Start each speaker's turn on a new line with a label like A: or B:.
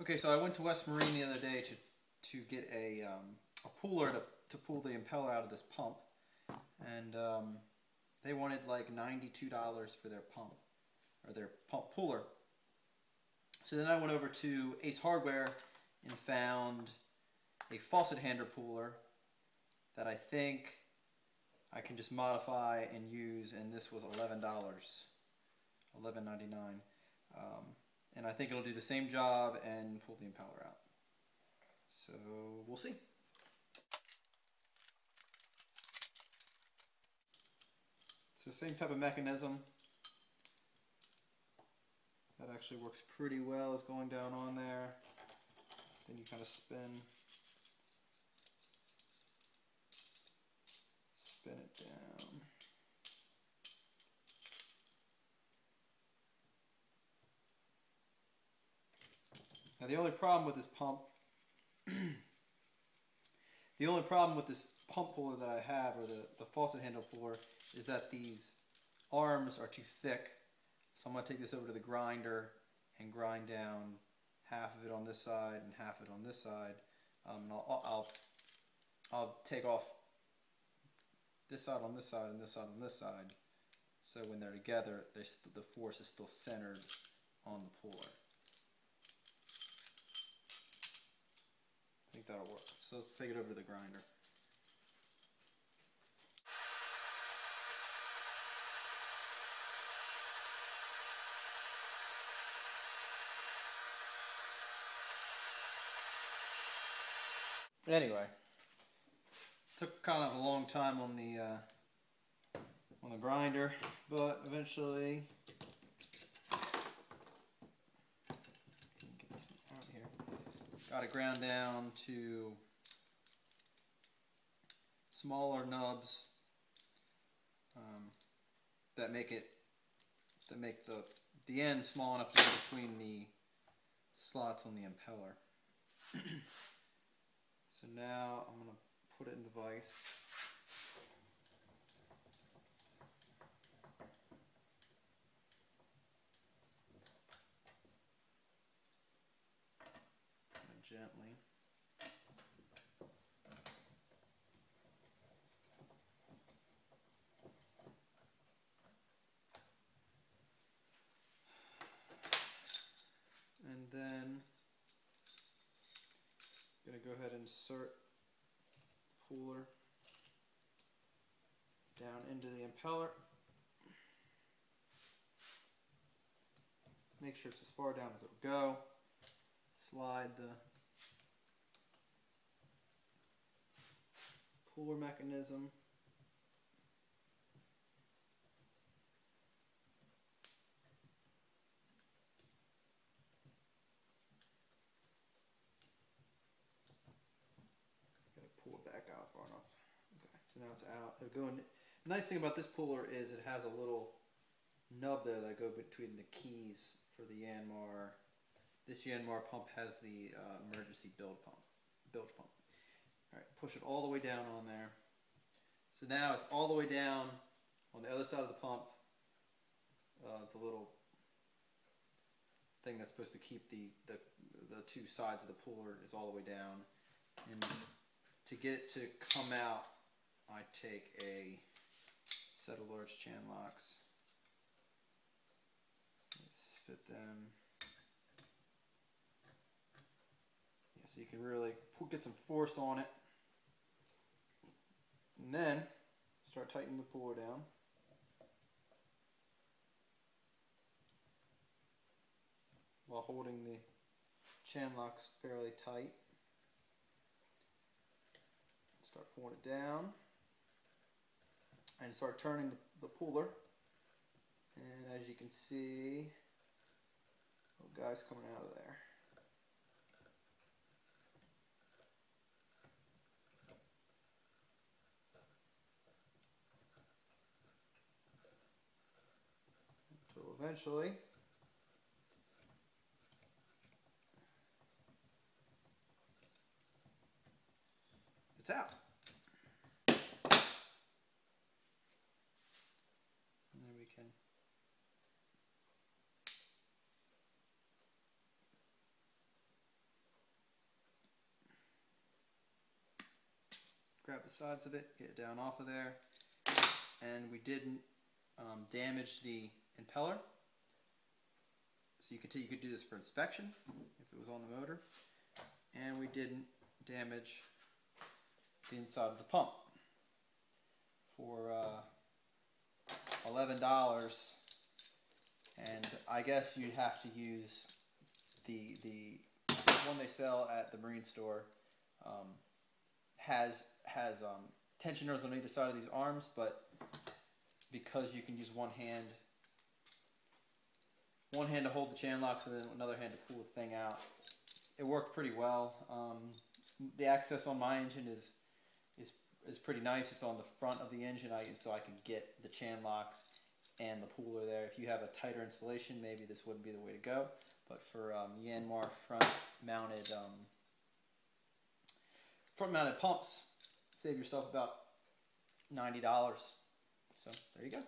A: Okay, so I went to West Marine the other day to get a puller to pull the impeller out of this pump, and they wanted like $92 for their pump, or their pump puller. So then I went over to Ace Hardware and found a faucet hander puller that I think I can just modify and use, and this was $11, $11.99. And I think it'll do the same job and pull the impeller out. So we'll see. It's the same type of mechanism. That actually works pretty well. It's going down on there. Then you kind of spin it down. Now the only problem with this pump, puller that I have, or the faucet handle puller, is that these arms are too thick. So I'm going to take this over to the grinder and grind down half of it on this side and half of it on this side. And I'll take off this side on this side and this side on this side. So when they're together, the force is still centered on the puller. I think that'll work. So let's take it over to the grinder. Anyway, took kind of a long time on the grinder, but eventually get this out here. Got it ground down to smaller nubs that make the end small enough to go between the slots on the impeller. So now I'm going to put it in the vise. Gently. And then I'm going to go ahead and insert the puller down into the impeller. Make sure it's as far down as it'll go. Slide the puller mechanism pull it back out far enough. Okay, so now it's out. It'll go in. The nice thing about this puller is it has a little nub there that go between the keys for the Yanmar. This Yanmar pump has the emergency bilge pump. All right, push it all the way down on there. So now it's all the way down on the other side of the pump. The little thing that's supposed to keep the two sides of the puller is all the way down. And to get it to come out, I take a set of large chan locks. Let's fit them. Yeah, so you can really get some force on it. And then start tightening the puller down. While holding the chan locks fairly tight. Start pulling it down and start turning the puller, and as you can see, little guy's coming out of there. Until eventually it's out. And then we can grab the sides of it, get it down off of there, and we didn't damage the impeller. So you could do this for inspection if it was on the motor, and we didn't damage the inside of the pump. For $11, and I guess you'd have to use the one they sell at the marine store. Has tensioners on either side of these arms, but because you can use one hand to hold the channel locks and then another hand to pull the thing out, it worked pretty well. The access on my engine is pretty nice. It's on the front of the engine, so I can get the channel locks and the pooler there. If you have a tighter installation, maybe this wouldn't be the way to go. But for Yanmar front-mounted pumps, save yourself about $90. So there you go.